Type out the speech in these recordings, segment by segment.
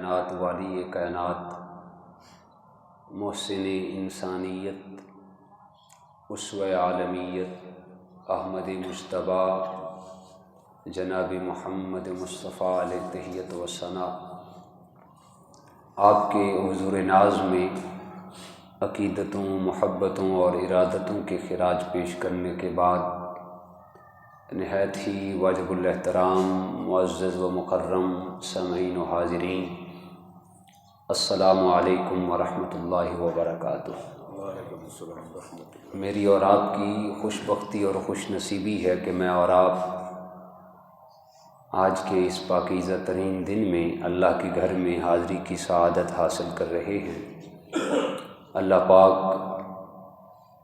کائنات والی کائنات محسن انسانیت اسوہ عالمیت احمد مجتبیٰ جناب محمد مصطفیٰ علیہ تحیت و ثنا، آپ کے حضور ناز میں عقیدتوں، محبتوں اور ارادتوں کے خراج پیش کرنے کے بعد نہایت ہی واجب الاحترام معزز و مکرم سامعین و حاضرین، السلام علیکم ورحمۃ اللہ وبرکاتہ۔ وعلیکم السلام ورحمۃ اللہ۔ میری اور آپ کی خوش بختی اور خوش نصیبی ہے کہ میں اور آپ آج کے اس پاکیزہ ترین دن میں اللہ کے گھر میں حاضری کی سعادت حاصل کر رہے ہیں۔ اللہ پاک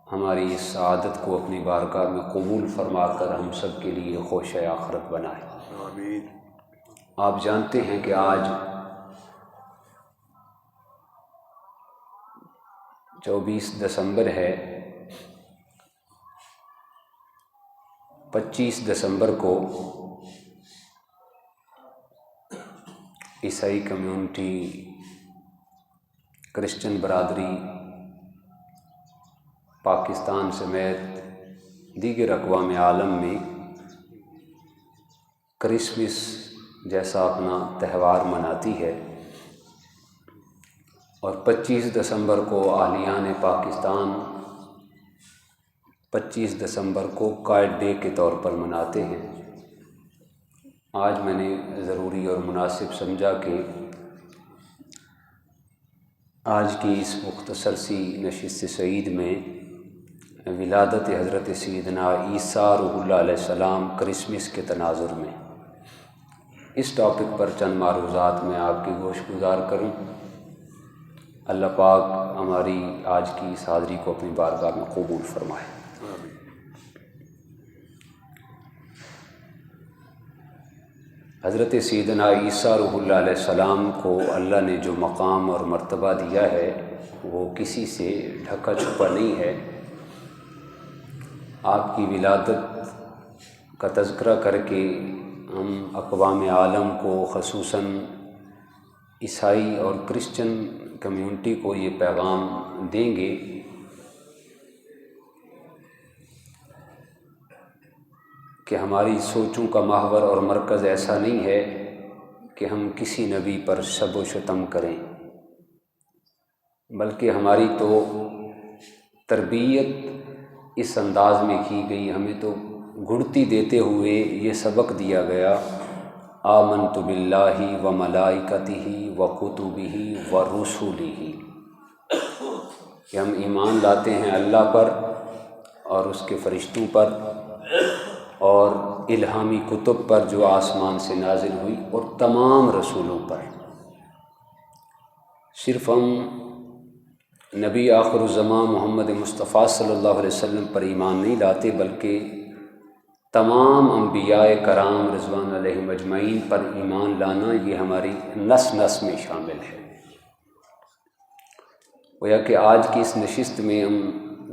ہماری اس سعادت کو اپنی بارگاہ میں قبول فرما کر ہم سب کے لیے خوش آخرت بنائے۔ آمین۔ آپ جانتے ہیں کہ آج 24 دسمبر ہے۔ 25 دسمبر کو عیسائی کمیونٹی، کرسچن برادری پاکستان سمیت دیگر اقوام عالم میں کرسمس جیسا اپنا تہوار مناتی ہے، اور 25 دسمبر کو اہلیان پاکستان 25 دسمبر کو کائٹ ڈے کے طور پر مناتے ہیں۔ آج میں نے ضروری اور مناسب سمجھا کہ آج کی اس مختصر سی نشست سعید میں ولادت حضرت سیدنا عیسیٰ روح اللہ علیہ السلام کرسمس کے تناظر میں اس ٹاپک پر چند معروضات میں آپ کی گوش گزار کروں۔ اللہ پاک ہماری آج کی اس حاضری کو اپنی بارگاہ میں قبول فرمائے۔ حضرت سیدنا عیسیٰ روح اللہ علیہ السلام کو اللہ نے جو مقام اور مرتبہ دیا ہے وہ کسی سے ڈھکا چھپا نہیں ہے۔ آپ کی ولادت کا تذکرہ کر کے ہم اقوام عالم کو، خصوصاً عیسائی اور کرسچن کمیونٹی کو یہ پیغام دیں گے کہ ہماری سوچوں کا محور اور مرکز ایسا نہیں ہے کہ ہم کسی نبی پر شب و شتم کریں، بلکہ ہماری تو تربیت اس انداز میں کی گئی، ہمیں تو گڑتی دیتے ہوئے یہ سبق دیا گیا، آمنت باللہ و ملائکتہ و کتبہ و رسلہ، کہ ہم ایمان لاتے ہیں اللہ پر اور اس کے فرشتوں پر اور الہامی کتب پر جو آسمان سے نازل ہوئی، اور تمام رسولوں پر۔ صرف ہم نبی آخر الزمان محمد مصطفیٰ صلی اللہ علیہ وسلم پر ایمان نہیں لاتے، بلکہ تمام انبیاء کرام رضوان علیہم اجمعین پر ایمان لانا یہ ہماری نس نس میں شامل ہے۔ گویا کہ آج کی اس نشست میں ہم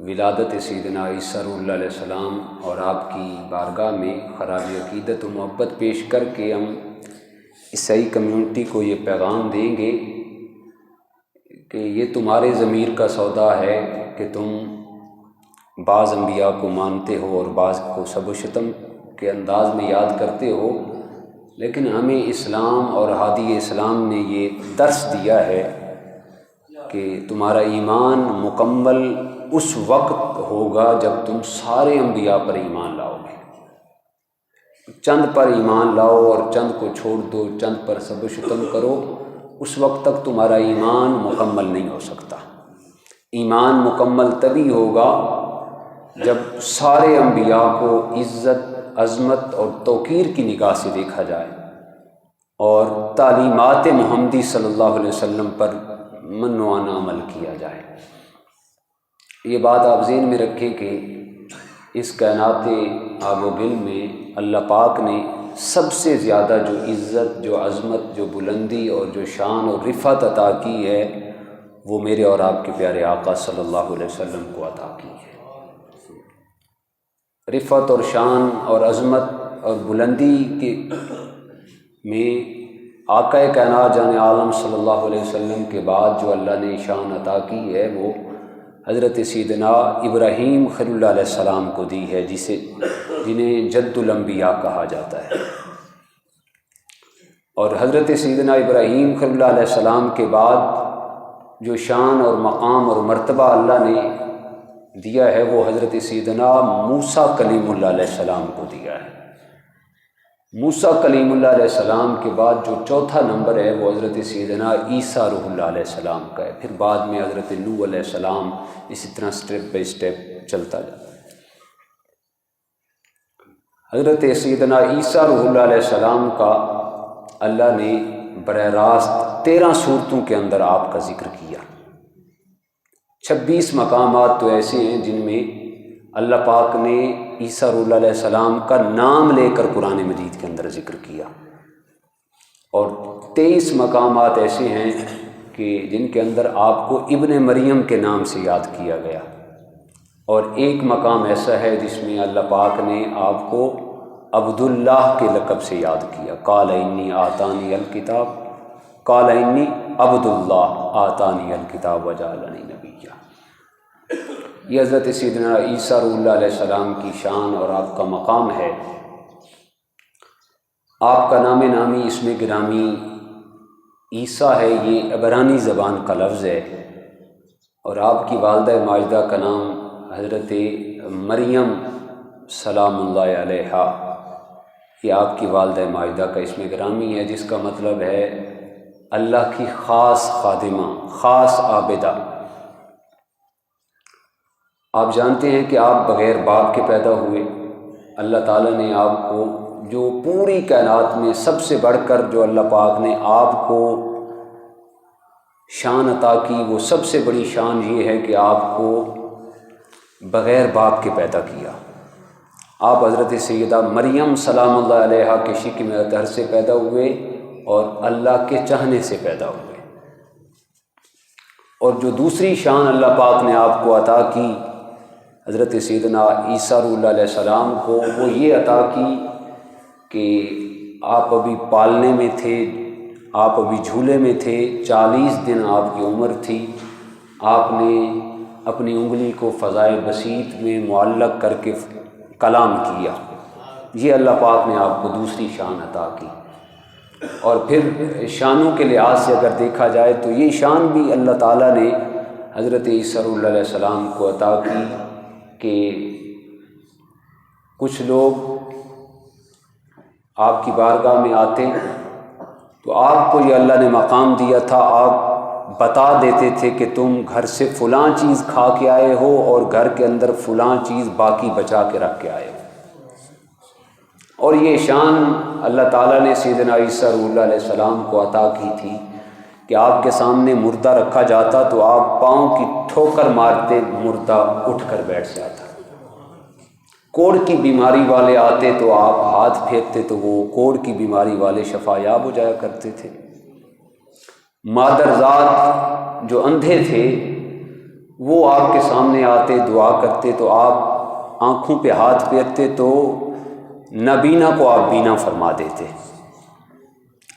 ولادت سیدنا عیسیٰ روح اللہ علیہ السلام اور آپ کی بارگاہ میں خراج عقیدت و محبت پیش کر کے ہم عیسائی کمیونٹی کو یہ پیغام دیں گے کہ یہ تمہارے ضمیر کا سودا ہے کہ تم بعض انبیاء کو مانتے ہو اور بعض کو سب و شتم کے انداز میں یاد کرتے ہو، لیکن ہمیں اسلام اور ہادی اسلام نے یہ درس دیا ہے کہ تمہارا ایمان مکمل اس وقت ہوگا جب تم سارے انبیاء پر ایمان لاؤ گے۔ چند پر ایمان لاؤ اور چند کو چھوڑ دو، چند پر سب و شتم کرو، اس وقت تک تمہارا ایمان مکمل نہیں ہو سکتا۔ ایمان مکمل تبھی ہوگا جب سارے انبیاء کو عزت، عظمت اور توقیر کی نگاہ سے دیکھا جائے اور تعلیمات محمدی صلی اللہ علیہ وسلم پر منوانہ عمل کیا جائے۔ یہ بات آپ ذہن میں رکھیں کہ اس کائنات آب و گل میں اللہ پاک نے سب سے زیادہ جو عزت، جو عظمت، جو بلندی اور جو شان اور رفعت عطا کی ہے وہ میرے اور آپ کے پیارے آقا صلی اللہ علیہ وسلم کو عطا کی ہے۔ رفعت اور شان اور عظمت اور بلندی کے میں آقا کائنات جان عالم صلی اللہ علیہ وسلم کے بعد جو اللہ نے شان عطا کی ہے وہ حضرت سیدنا ابراہیم خلیل اللہ علیہ السلام کو دی ہے، جنہیں جد الانبیاء کہا جاتا ہے۔ اور حضرت سیدنا ابراہیم خلیل اللہ علیہ السلام کے بعد جو شان اور مقام اور مرتبہ اللہ نے دیا ہے وہ حضرت سیدنا موسیٰ کلیم اللہ علیہ السلام کو دیا ہے۔ موسیٰ کلیم اللہ علیہ السلام کے بعد جو چوتھا نمبر ہے وہ حضرت سیدنا عیسیٰ روح اللہ علیہ السلام کا ہے، پھر بعد میں حضرت نوح علیہ السلام، اسی طرح سٹیپ بائی سٹیپ چلتا جاتا ہے۔ حضرت سیدنا عیسیٰ روح اللہ علیہ السلام کا اللہ نے براہ راست 13 صورتوں کے اندر آپ کا ذکر کیا۔ 26 مقامات تو ایسے ہیں جن میں اللہ پاک نے عیسیٰ روح اللہ علیہ السلام کا نام لے کر قرآن مجید کے اندر ذکر کیا، اور 23 مقامات ایسے ہیں کہ جن کے اندر آپ کو ابن مریم کے نام سے یاد کیا گیا، اور ایک مقام ایسا ہے جس میں اللہ پاک نے آپ کو عبداللہ کے لقب سے یاد کیا۔ قال انی آتانی الکتاب، قال انی عبداللہ آتانی الکتاب وجعلنی نبیہ۔ یہ حضرت سیدنا عیسیٰ روح اللہ علیہ السلام کی شان اور آپ کا مقام ہے۔ آپ کا نام نامی اس میں گرامی عیسیٰ ہے، یہ عبرانی زبان کا لفظ ہے، اور آپ کی والدہ ماجدہ کا نام حضرت مریم سلام اللہ علیہا، یہ آپ کی والدہ ماجدہ کا اس میں گرامی ہے، جس کا مطلب ہے اللہ کی خاص خادمہ، خاص عابدہ۔ آپ جانتے ہیں کہ آپ بغیر باپ کے پیدا ہوئے۔ اللہ تعالیٰ نے آپ کو جو پوری کائنات میں سب سے بڑھ کر جو اللہ پاک نے آپ کو شان عطا کی، وہ سب سے بڑی شان یہ ہے کہ آپ کو بغیر باپ کے پیدا کیا۔ آپ حضرت سیدہ مریم سلام اللہ علیہا کے شکم اطہر سے پیدا ہوئے اور اللہ کے چاہنے سے پیدا ہوئے۔ اور جو دوسری شان اللہ پاک نے آپ کو عطا کی حضرت سیدنا عیسیٰ روح اللہ علیہ السلام کو، وہ یہ عطا کی کہ آپ ابھی پالنے میں تھے، آپ ابھی جھولے میں تھے، 40 دن آپ کی عمر تھی، آپ نے اپنی انگلی کو فضائے بسیط میں معلق کر کے کلام کیا۔ یہ اللہ پاک نے آپ کو دوسری شان عطا کی۔ اور پھر شانوں کے لحاظ سے اگر دیکھا جائے تو یہ شان بھی اللہ تعالیٰ نے حضرت عیسیٰ روح اللہ علیہ السلام کو عطا کی کہ کچھ لوگ آپ کی بارگاہ میں آتے تو آپ کو یہ اللہ نے مقام دیا تھا، آپ بتا دیتے تھے کہ تم گھر سے فلاں چیز کھا کے آئے ہو اور گھر کے اندر فلاں چیز باقی بچا کے رکھ کے آئے ہو۔ اور یہ شان اللہ تعالیٰ نے سیدنا عیسیٰ روح اللہ علیہ السلام کو عطا کی تھی کہ آپ کے سامنے مردہ رکھا جاتا تو آپ پاؤں کی ٹھوکر مارتے مردہ اٹھ کر بیٹھ جاتا۔ کوڑ کی بیماری والے آتے تو آپ ہاتھ پھیرتے تو وہ کوڑ کی بیماری والے شفا یاب ہو جایا کرتے تھے۔ مادرزاد جو اندھے تھے وہ آپ کے سامنے آتے دعا کرتے تو آپ آنکھوں پہ ہاتھ پھیرتے تو نابینا کو آپ بینا فرما دیتے۔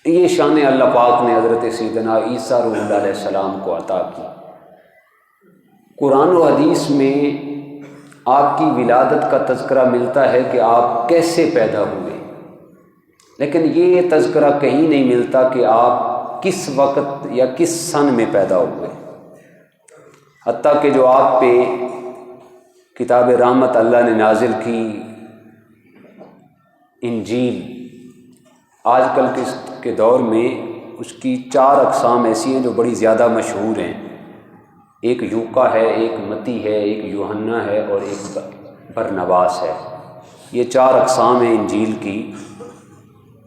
یہ شان اللہ پاک نے حضرت سیدنا عیسیٰ روح اللہ علیہ السلام کو عطا کی۔ قرآن و حدیث میں آپ کی ولادت کا تذکرہ ملتا ہے کہ آپ کیسے پیدا ہوئے، لیکن یہ تذکرہ کہیں نہیں ملتا کہ آپ کس وقت یا کس سن میں پیدا ہوئے۔ حتیٰ کہ جو آپ پہ کتاب رحمت اللہ نے نازل کی انجیل، آج کل کے دور میں اس کی 4 اقسام ایسی ہیں جو بڑی زیادہ مشہور ہیں۔ ایک یوکا ہے، ایک متی ہے، ایک یوحنا ہے اور ایک برنباس ہے۔ یہ 4 اقسام ہیں انجیل کی۔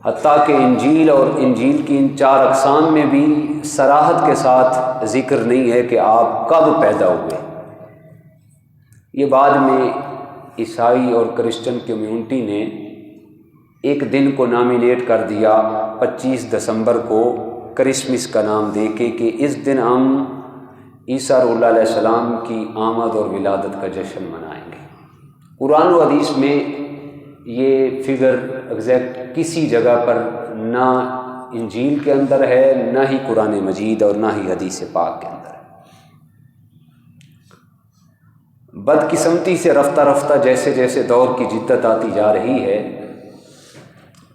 حتیٰ کہ انجیل اور انجیل کی ان 4 اقسام میں بھی صراحت کے ساتھ ذکر نہیں ہے کہ آپ کب پیدا ہوئے۔ یہ بعد میں عیسائی اور کرسچن کمیونٹی نے ایک دن کو نامینیٹ کر دیا 25 دسمبر کو کرسمس کا نام دے کے کہ اس دن ہم عیسیٰ روح اللہ علیہ السلام کی آمد اور ولادت کا جشن منائیں گے۔ قرآن و حدیث میں یہ فگر ایگزیکٹ کسی جگہ پر نہ انجیل کے اندر ہے، نہ ہی قرآن مجید اور نہ ہی حدیث پاک کے اندر ہے۔ بدقسمتی سے رفتہ رفتہ جیسے جیسے دور کی جدت آتی جا رہی ہے،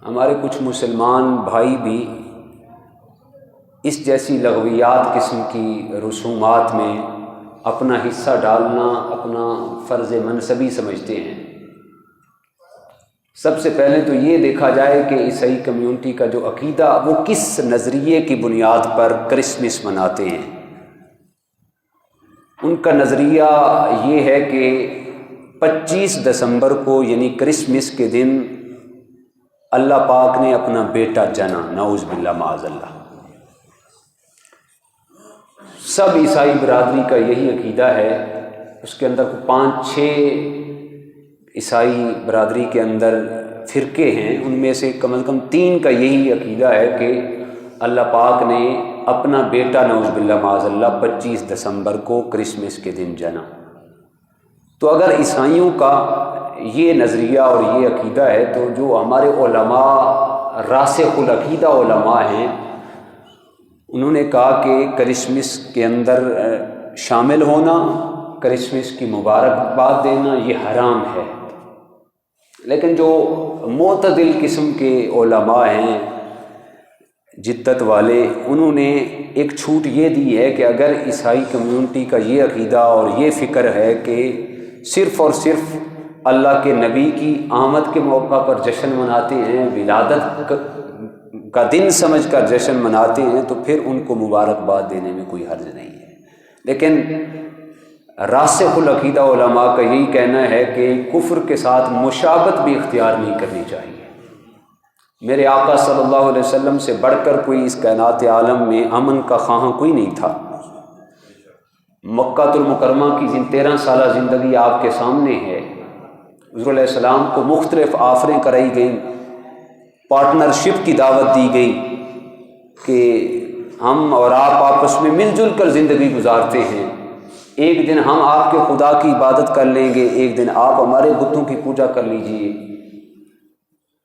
ہمارے کچھ مسلمان بھائی بھی اس جیسی لغویات قسم کی رسومات میں اپنا حصہ ڈالنا اپنا فرض منصبی سمجھتے ہیں۔ سب سے پہلے تو یہ دیکھا جائے کہ عیسائی کمیونٹی کا جو عقیدہ وہ کس نظریے کی بنیاد پر کرسمس مناتے ہیں۔ ان کا نظریہ یہ ہے کہ 25 دسمبر کو یعنی کرسمس کے دن اللہ پاک نے اپنا بیٹا جنا، نعوذ باللہ معاذ اللہ۔ سب عیسائی برادری کا یہی عقیدہ ہے۔ اس کے اندر 5-6 عیسائی برادری کے اندر فرقے ہیں، ان میں سے کم از کم 3 کا یہی عقیدہ ہے کہ اللہ پاک نے اپنا بیٹا نعوذ باللہ معاذ اللہ 25 دسمبر کو کرسمس کے دن جنا۔ تو اگر عیسائیوں کا یہ نظریہ اور یہ عقیدہ ہے تو جو ہمارے علماء راسخ العقیدہ علماء ہیں، انہوں نے کہا کہ کرسمس کے اندر شامل ہونا، کرسمس کی مبارکباد دینا یہ حرام ہے۔ لیکن جو معتدل قسم کے علماء ہیں جدت والے، انہوں نے ایک چھوٹ یہ دی ہے کہ اگر عیسائی کمیونٹی کا یہ عقیدہ اور یہ فکر ہے کہ صرف اور صرف اللہ کے نبی کی آمد کے موقع پر جشن مناتے ہیں، ولادت کا دن سمجھ کر جشن مناتے ہیں، تو پھر ان کو مبارکباد دینے میں کوئی حرج نہیں ہے۔ لیکن راسخ العقیدہ علماء کا یہی کہنا ہے کہ کفر کے ساتھ مشابہت بھی اختیار نہیں کرنی چاہیے۔ میرے آقا صلی اللہ علیہ وسلم سے بڑھ کر کوئی اس کائنات عالم میں امن کا خواہاں کوئی نہیں تھا۔ مکہ المکرمہ کی 13 سالہ زندگی آپ کے سامنے ہے۔ حضور علیہ السلام کو مختلف آفریں کرائی گئیں، پارٹنرشپ کی دعوت دی گئی کہ ہم اور آپ آپس میں مل جل کر زندگی گزارتے ہیں، ایک دن ہم آپ کے خدا کی عبادت کر لیں گے، ایک دن آپ ہمارے بتوں کی پوجا کر لیجئے،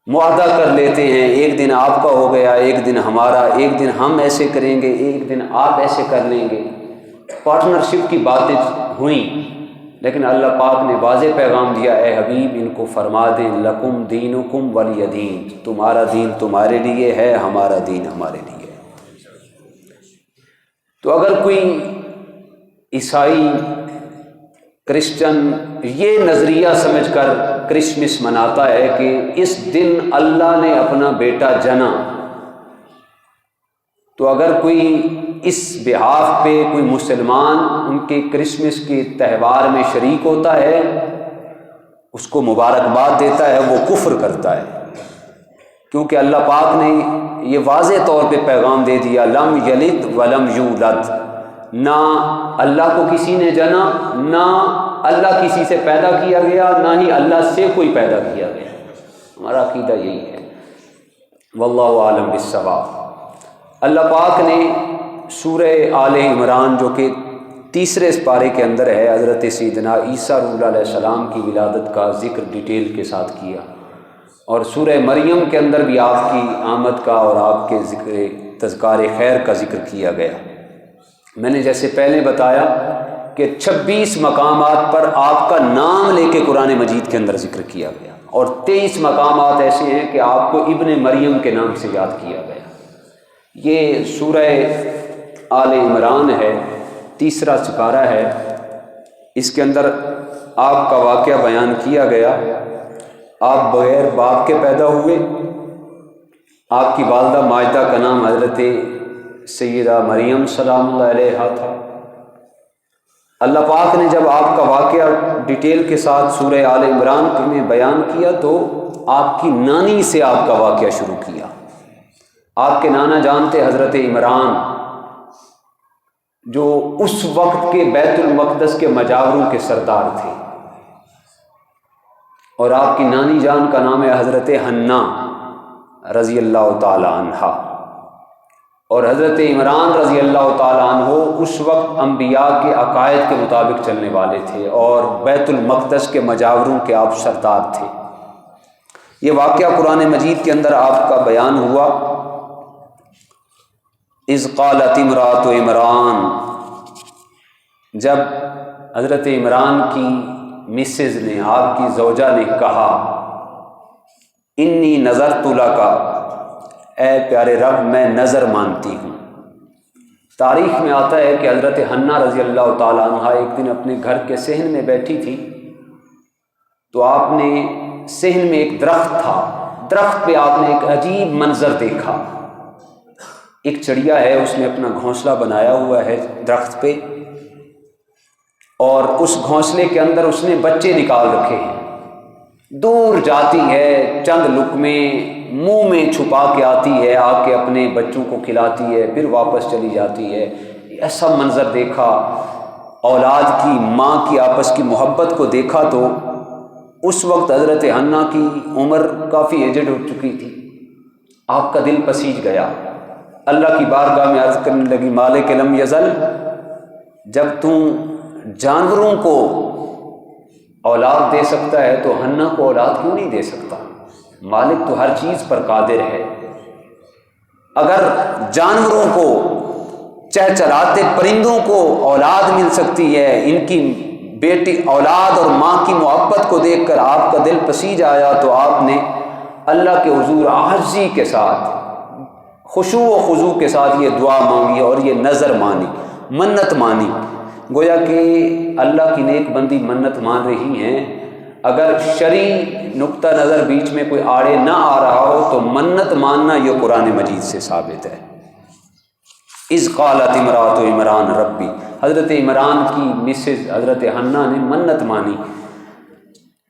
معاہدہ کر لیتے ہیں، ایک دن آپ کا ہو گیا، ایک دن ہمارا، ایک دن ہم ایسے کریں گے، ایک دن آپ ایسے کر لیں گے۔ پارٹنرشپ کی باتیں ہوئیں، لیکن اللہ پاک نے واضح پیغام دیا، اے حبیب ان کو فرما دیں لکم دینکم ولی دین، تمہارا دین تمہارے لیے ہے، ہمارا دین ہمارے لیے ہے۔ تو اگر کوئی عیسائی کرسچن یہ نظریہ سمجھ کر کرسمس مناتا ہے کہ اس دن اللہ نے اپنا بیٹا جنا، تو اگر کوئی اس بحاف پہ کوئی مسلمان ان کے کرسمس کے تہوار میں شریک ہوتا ہے، اس کو مبارکباد دیتا ہے، وہ کفر کرتا ہے، کیونکہ اللہ پاک نے یہ واضح طور پہ پیغام دے دیا، لم یلد ولم یولد، نہ اللہ کو کسی نے جنا، نہ اللہ کسی سے پیدا کیا گیا، نہ ہی اللہ سے کوئی پیدا کیا گیا۔ ہمارا عقیدہ یہی ہے، واللہ عالم بالصواب۔ اللہ پاک نے سورہ آل عمران جو کہ 3 پارے کے اندر ہے، حضرت سیدنا عیسیٰ روح اللہ علیہ السلام کی ولادت کا ذکر ڈیٹیل کے ساتھ کیا، اور سورہ مریم کے اندر بھی آپ کی آمد کا اور آپ کے ذکر تذکار خیر کا ذکر کیا گیا۔ میں نے جیسے پہلے بتایا کہ 26 مقامات پر آپ کا نام لے کے قرآن مجید کے اندر ذکر کیا گیا، اور 23 مقامات ایسے ہیں کہ آپ کو ابن مریم کے نام سے یاد کیا گیا۔ یہ سورہ آل عمران ہے، 3 سپارہ ہے، اس کے اندر آپ کا واقعہ بیان کیا گیا۔ آپ بغیر باپ کے پیدا ہوئے، آپ کی والدہ ماجدہ کا نام حضرت سیدہ مریم سلام اللہ علیہا تھا۔ اللہ پاک نے جب آپ کا واقعہ ڈیٹیل کے ساتھ سورہ آل عمران میں بیان کیا تو آپ کی نانی سے آپ کا واقعہ شروع کیا۔ آپ کے نانا جان تھے حضرت عمران، جو اس وقت کے بیت المقدس کے مجاوروں کے سردار تھے، اور آپ کی نانی جان کا نام ہے حضرت حنا رضی اللہ تعالی عنہا، اور حضرت عمران رضی اللہ تعالیٰ عنہ اس وقت انبیاء کے عقائد کے مطابق چلنے والے تھے، اور بیت المقدس کے مجاوروں کے آپ سردار تھے۔ یہ واقعہ قرآن مجید کے اندر آپ کا بیان ہوا اذ قالت امرأۃ عمران، جب حضرت عمران کی مسز نے، آپ کی زوجہ نے کہا، انی نذرت لک، اے پیارے رب میں نظر مانتی ہوں۔ تاریخ میں آتا ہے کہ حضرت حنہ رضی اللہ تعالیٰ عنہ ایک دن اپنے گھر کے صحن میں بیٹھی تھی، تو آپ نے صحن میں ایک درخت تھا، درخت پہ آپ نے ایک عجیب منظر دیکھا۔ ایک چڑیا ہے، اس نے اپنا گھونسلہ بنایا ہوا ہے درخت پہ، اور اس گھونسلے کے اندر اس نے بچے نکال رکھے ہیں۔ دور جاتی ہے، چند لقمے منہ میں چھپا کے آتی ہے، آ کے اپنے بچوں کو کھلاتی ہے، پھر واپس چلی جاتی ہے۔ ایسا منظر دیکھا، اولاد کی، ماں کی آپس کی محبت کو دیکھا۔ تو اس وقت حضرت حنہ کی عمر کافی ایجڈ ہو چکی تھی، آپ کا دل پسیج گیا، اللہ کی بارگاہ میں عرض کرنے لگی، مالک لم یزل، جب تم جانوروں کو اولاد دے سکتا ہے تو حنہ کو اولاد کیوں نہیں دے سکتا؟ مالک تو ہر چیز پر قادر ہے۔ اگر جانوروں کو، چہچہاتے پرندوں کو اولاد مل سکتی ہے، ان کی بیٹی اولاد اور ماں کی محبت کو دیکھ کر آپ کا دل پسیج آیا، تو آپ نے اللہ کے حضور عاجزی کے ساتھ، خشوع و خضوع کے ساتھ یہ دعا مانگی اور یہ نظر مانی، منت مانی۔ گویا کہ اللہ کی نیک بندی منت مان رہی ہیں، اگر شرعی نقطہ نظر بیچ میں کوئی آڑے نہ آ رہا ہو تو منت ماننا یہ قرآن مجید سے ثابت ہے۔ اذ قالت امرأۃ عمران ربی، حضرت عمران کی مسز حضرت حنہ نے منت مانی،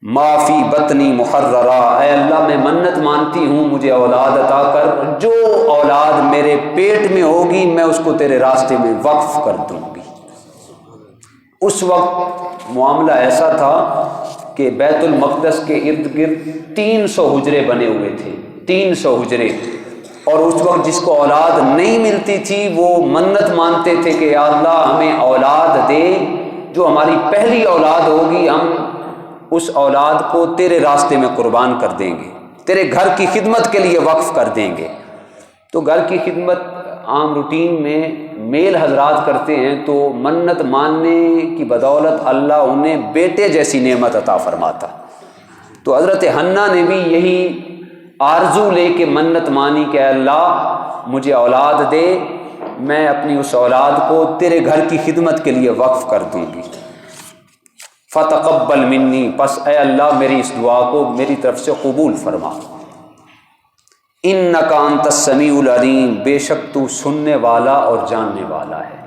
ما فی بطنی محررہ، اے اللہ میں منت مانتی ہوں مجھے اولاد عطا کر، جو اولاد میرے پیٹ میں ہوگی میں اس کو تیرے راستے میں وقف کر دوں گی۔ اس وقت معاملہ ایسا تھا کہ بیت المقدس کے ارد گرد 300 حجرے بنے ہوئے تھے، 300 حجرے، اور اس وقت جس کو اولاد نہیں ملتی تھی وہ منت مانتے تھے کہ یا اللہ ہمیں اولاد دے، جو ہماری پہلی اولاد ہوگی ہم اس اولاد کو تیرے راستے میں قربان کر دیں گے، تیرے گھر کی خدمت کے لیے وقف کر دیں گے۔ تو گھر کی خدمت عام روٹین میں میل حضرات کرتے ہیں، تو منت ماننے کی بدولت اللہ انہیں بیٹے جیسی نعمت عطا فرماتا۔ تو حضرت حنہ نے بھی یہی آرزو لے کے منت مانی کہ اے اللہ مجھے اولاد دے، میں اپنی اس اولاد کو تیرے گھر کی خدمت کے لیے وقف کر دوں گی۔ فتقبل منی، پس اے اللہ میری اس دعا کو میری طرف سے قبول فرما۔ انک انت السمیع العلیم، بے شک تو سننے والا اور جاننے والا ہے۔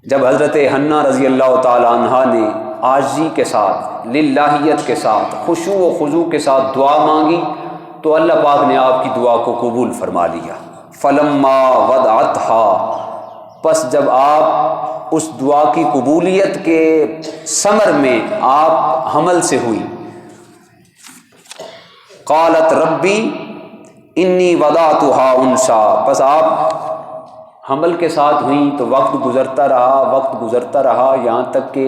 جب حضرت حنہ رضی اللہ تعالی عنہا نے عاجزی کے ساتھ، للہیت کے ساتھ، خشوع و خضوع کے ساتھ دعا مانگی تو اللہ پاک نے آپ کی دعا کو قبول فرما لیا۔ فلما وضعتها، پس جب آپ اس دعا کی قبولیت کے ثمر میں آپ حمل سے ہوئی، قالت ربی انی وضعتها انثی، پس آپ حمل کے ساتھ ہوئیں تو وقت گزرتا رہا یہاں تک کہ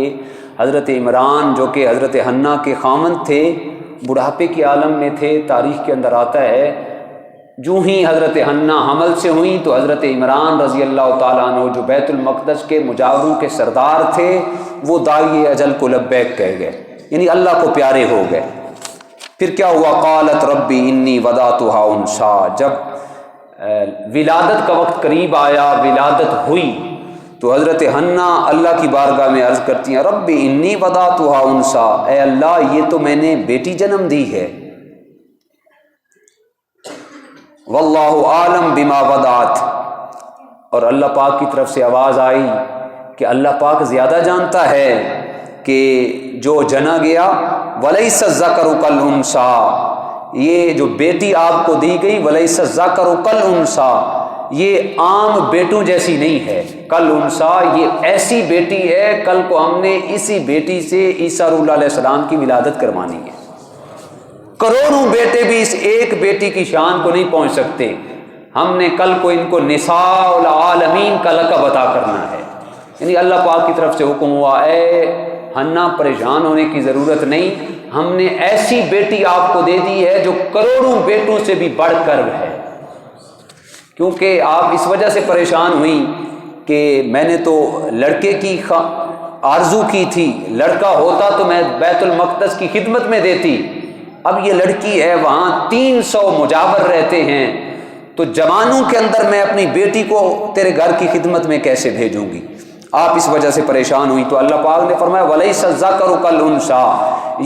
حضرت عمران جو کہ حضرت حنہ کے خامند تھے بڑھاپے کے عالم میں تھے۔ تاریخ کے اندر آتا ہے جو ہی حضرت حنہ حمل سے ہوئیں تو حضرت عمران رضی اللہ تعالیٰ عنہ جو بیت المقدس کے مجاوروں کے سردار تھے وہ داعی اجل کو لبیک کہہ گئے، یعنی اللہ کو پیارے ہو گئے۔ پھر کیا ہوا؟ قالت ربی انی وضعتها انثی، جب ولادت کا وقت قریب آیا، ولادت ہوئی تو حضرت حنہ اللہ کی بارگاہ میں عرض کرتی ہیں ربی انی وضعتها انثی، اے اللہ یہ تو میں نے بیٹی جنم دی ہے، واللہ عالم بما وضعت، اور اللہ پاک کی طرف سے آواز آئی کہ اللہ پاک زیادہ جانتا ہے کہ جو جنا گیا، ولیس الذکر کالانثی، یہ جو بیٹی آپ کو دی گئی، ولیس الذکر کالانثی، یہ عام بیٹوں جیسی نہیں ہے، کالانثی یہ ایسی بیٹی ہے، کل کو ہم نے اسی بیٹی سے عیسیٰ روح اللہ علیہ السلام کی ولادت کروانی ہے، کروڑوں بیٹے بھی اس ایک بیٹی کی شان کو نہیں پہنچ سکتے، ہم نے کل کو ان کو نساء العالمین کا لقب عطا کرنا ہے۔ یعنی اللہ پاک کی طرف سے حکم ہوا اے حنہ پریشان ہونے کی ضرورت نہیں، ہم نے ایسی بیٹی آپ کو دے دی ہے جو کروڑوں بیٹوں سے بھی بڑھ کر ہے۔ کیونکہ آپ اس وجہ سے پریشان ہوئیں کہ میں نے تو لڑکے کی آرزو کی تھی، لڑکا ہوتا تو میں بیت المقدس کی خدمت میں دیتی، اب یہ لڑکی ہے، وہاں 300 مجاور رہتے ہیں، تو جوانوں کے اندر میں اپنی بیٹی کو تیرے گھر کی خدمت میں کیسے بھیجوں گی؟ آپ اس وجہ سے پریشان ہوئی تو اللہ پاک نے فرمایا وَلَيْسَ الذَّكَرُ كَالْأُنثَىٰ،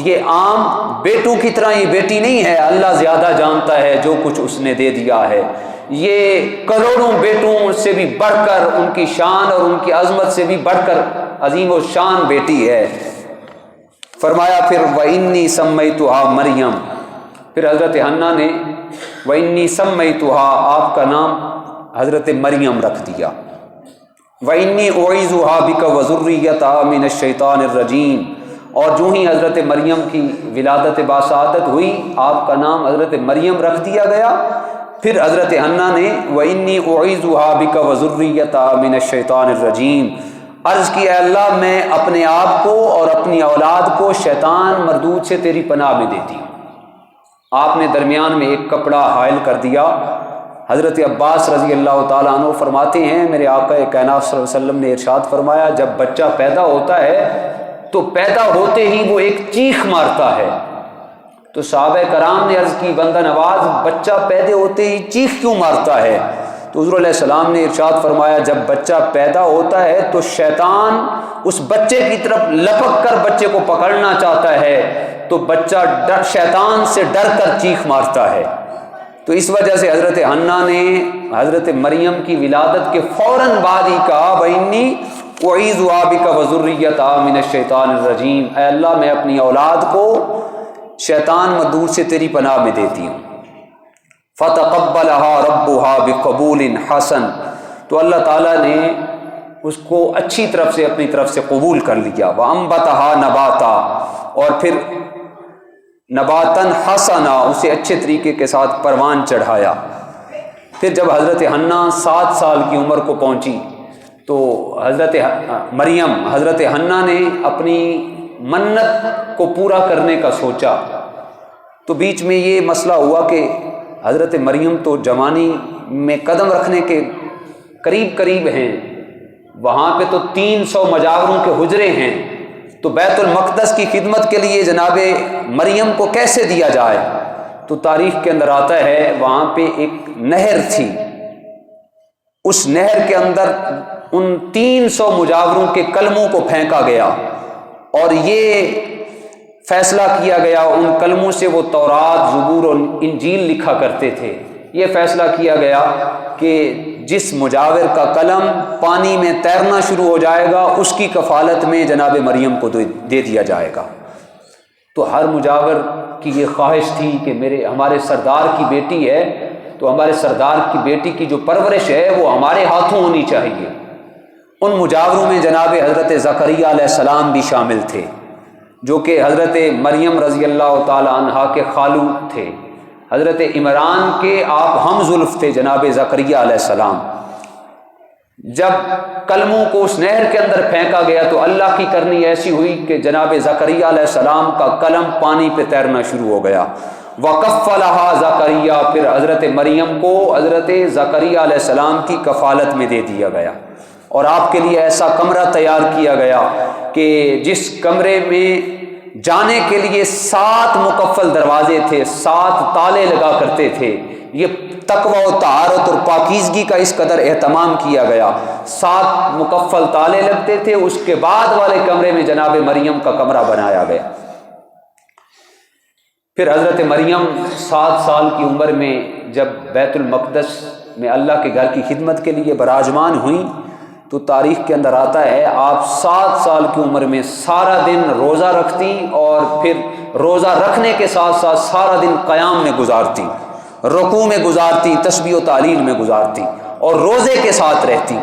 یہ عام بیٹوں کی طرح یہ بیٹی نہیں ہے، اللہ زیادہ جانتا ہے جو کچھ اس نے دے دیا ہے، یہ کروڑوں بیٹوں سے بھی بڑھ کر ان کی شان اور ان کی عظمت سے بھی بڑھ کر عظیم و شان بیٹی ہے۔ فرمایا پھر وَإِنِّي سَمَّيْتُهَا مریم، پھر حضرت حنہ نے وَإِنِّي سَمَّيْتُهَا آپ کا نام حضرت مریم رکھ دیا، وَإِنِّي أُعِيذُهَا بِكَ وَذُرِّيَّتَهَا مِنَ الشَّيْطَانِ الرَّجِيمِ، اور جو ہی حضرت مریم کی ولادت باسعادت ہوئی آپ کا نام حضرت مریم رکھ دیا گیا۔ پھر حضرت حنہ نے وَإِنِّي أُعِيذُهَا بِكَ وَذُرِّيَّتَهَا مِنَ الشَّيْطَانِ الرَّجِيمِ، عرض کیا اے اللہ میں اپنے آپ کو اور اپنی اولاد کو شیطان مردود سے تیری پناہ میں دیتی ہوں۔ آپ نے درمیان میں ایک کپڑا حائل کر دیا۔ حضرت عباس رضی اللہ تعالیٰ عنہ فرماتے ہیں میرے آقا کائنات صلی اللہ علیہ وسلم نے ارشاد فرمایا جب بچہ پیدا ہوتا ہے تو پیدا ہوتے ہی وہ ایک چیخ مارتا ہے، تو صحابہ کرام نے عرض کی بندہ نواز بچہ پیدا ہوتے ہی چیخ کیوں مارتا ہے؟ تو حضور علیہ السلام نے ارشاد فرمایا جب بچہ پیدا ہوتا ہے تو شیطان اس بچے کی طرف لپک کر بچے کو پکڑنا چاہتا ہے، تو بچہ شیطان سے ڈر کر چیخ مارتا ہے۔ تو اس وجہ سے حضرت حنہ نے حضرت مریم کی ولادت کے فوراً بعد ہی کہا وَإِنِّي أُعِيذُهَا بِكَ وَذُرِّيَّتَهَا مِنَ الشَّيْطَانِ الرَّجِيمِ، اے اللہ میں اپنی اولاد کو شیطان مردود سے تیری پناہ میں دیتی ہوں۔ فَتَقَبَّلَهَا رَبُّهَا بِقَبُولٍ حَسَنٍ، تو اللہ تعالیٰ نے اس کو اچھی طرف سے اپنی طرف سے قبول کر لیا۔ وَأَنبَتَهَا نَبَاتًا، اور پھر نباتاً حسنا، اسے اچھے طریقے کے ساتھ پروان چڑھایا۔ پھر جب حضرت حنہ 7 سال کی عمر کو پہنچی تو حضرت مریم حضرت حنہ نے اپنی منت کو پورا کرنے کا سوچا، تو بیچ میں یہ مسئلہ ہوا کہ حضرت مریم تو جوانی میں قدم رکھنے کے قریب ہیں، وہاں پہ تو 300 مجاوروں کے حجرے ہیں، تو بیت المقدس کی خدمت کے لیے جناب مریم کو کیسے دیا جائے؟ تو تاریخ کے اندر آتا ہے وہاں پہ ایک نہر تھی، اس نہر کے اندر ان 300 مجاوروں کے کلموں کو پھینکا گیا اور یہ فیصلہ کیا گیا، ان کلموں سے وہ تورات، زبور اور انجیل لکھا کرتے تھے، یہ فیصلہ کیا گیا کہ جس مجاور کا قلم پانی میں تیرنا شروع ہو جائے گا اس کی کفالت میں جناب مریم کو دے دیا جائے گا۔ تو ہر مجاور کی یہ خواہش تھی کہ ہمارے سردار کی بیٹی ہے تو ہمارے سردار کی بیٹی کی جو پرورش ہے وہ ہمارے ہاتھوں ہونی چاہیے۔ ان مجاوروں میں جناب حضرت زکریا علیہ السلام بھی شامل تھے جو کہ حضرت مریم رضی اللہ تعالی عنہا کے خالو تھے، حضرت عمران کے آپ ہم زلف تھے جناب زکریا علیہ السلام۔ جب کلموں کو اس نہر کے اندر پھینکا گیا تو اللہ کی کرنی ایسی ہوئی کہ جناب زکریا علیہ السلام کا قلم پانی پہ تیرنا شروع ہو گیا۔ وَكَفَّلَهَا زَكَرِيَّا، پھر حضرت مریم کو حضرت زکریا علیہ السلام کی کفالت میں دے دیا گیا، اور آپ کے لیے ایسا کمرہ تیار کیا گیا کہ جس کمرے میں جانے کے لیے 7 مقفل دروازے تھے، 7 تالے لگا کرتے تھے۔ یہ تقوی و طہارت اور پاکیزگی کا اس قدر اہتمام کیا گیا، 7 مقفل تالے لگتے تھے۔ اس کے بعد والے کمرے میں جناب مریم کا کمرہ بنایا گیا۔ پھر حضرت مریم 7 سال کی عمر میں جب بیت المقدس میں اللہ کے گھر کی خدمت کے لیے براجمان ہوئیں تو تاریخ کے اندر آتا ہے آپ 7 سال کی عمر میں سارا دن روزہ رکھتی اور پھر روزہ رکھنے کے ساتھ ساتھ سارا دن قیام میں گزارتی، رکوع میں گزارتی، تسبیح و تحلیل میں گزارتی اور روزے کے ساتھ رہتی۔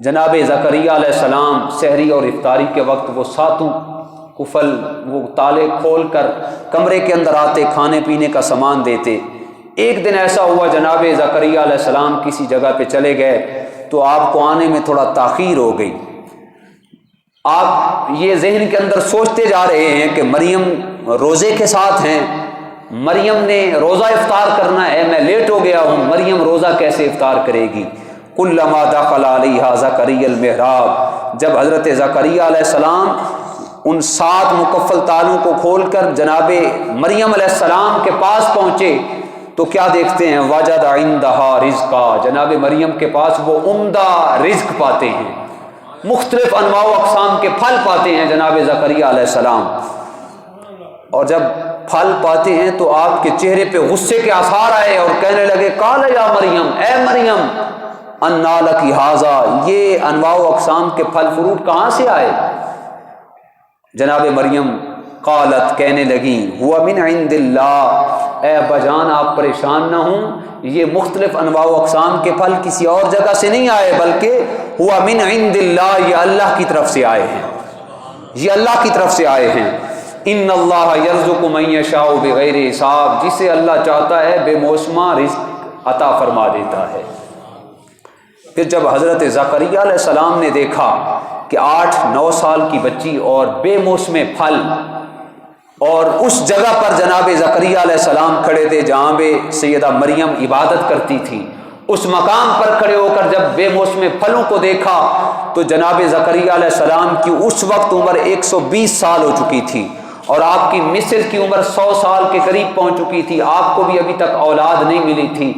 جناب زکریا علیہ السلام سحری اور افطاری کے وقت وہ 7 قفل وہ تالے کھول کر کمرے کے اندر آتے، کھانے پینے کا سامان دیتے۔ ایک دن ایسا ہوا جناب زکریا علیہ السلام کسی جگہ پہ چلے گئے تو آپ کو آنے میں تھوڑا تاخیر ہو گئی۔ آپ یہ ذہن کے اندر سوچتے جا رہے ہیں کہ مریم روزے کے ساتھ ہیں مریم نے روزہ افطار کرنا ہے، میں لیٹ ہو گیا ہوں، مریم روزہ کیسے افطار کرے گی؟ کلما دخل علیہا زکریا المحراب، جب حضرت زکریا علیہ السلام ان 7 مکفل تالوں کو کھول کر جناب مریم علیہ السلام کے پاس پہنچے تو کیا دیکھتے ہیں؟ وجد عندہا رزقا، جناب مریم کے پاس وہ عمدہ رزق پاتے ہیں، مختلف انواع و اقسام کے پھل پاتے ہیں جناب زکریا علیہ السلام۔ اور جب پھل پاتے ہیں تو آپ کے چہرے پہ غصے کے آثار آئے اور کہنے لگے قال یا مریم، اے مریم انا لکی ھذا، یہ انواع و اقسام کے پھل فروٹ کہاں سے آئے؟ جناب مریم قالت، کہنے لگی ہوا من عند اللہ، اے ابا جان آپ پریشان نہ ہوں، یہ مختلف انواع و اقسام کے پھل کسی اور جگہ سے نہیں آئے بلکہ ہوا من عند اللہ، یہ اللہ کی طرف سے آئے ہیں، یہ اللہ کی طرف سے آئے ہیں۔ ان اللہ یرزق من یشاء بغیر حساب، جسے اللہ چاہتا ہے بے موسمہ رزق عطا فرما دیتا ہے۔ پھر جب حضرت زکریا علیہ السلام نے دیکھا کہ 8-9 سال کی بچی اور بے موسم پھل، اور اس جگہ پر جناب زکریا علیہ السلام کھڑے تھے جہاں پہ سیدہ مریم عبادت کرتی تھی، اس مقام پر کھڑے ہو کر جب بے موسم پھلوں کو دیکھا تو جناب زکریا علیہ السلام کی اس وقت عمر 120 سال ہو چکی تھی اور آپ کی مثل کی عمر 100 سال کے قریب پہنچ چکی تھی، آپ کو بھی ابھی تک اولاد نہیں ملی تھی۔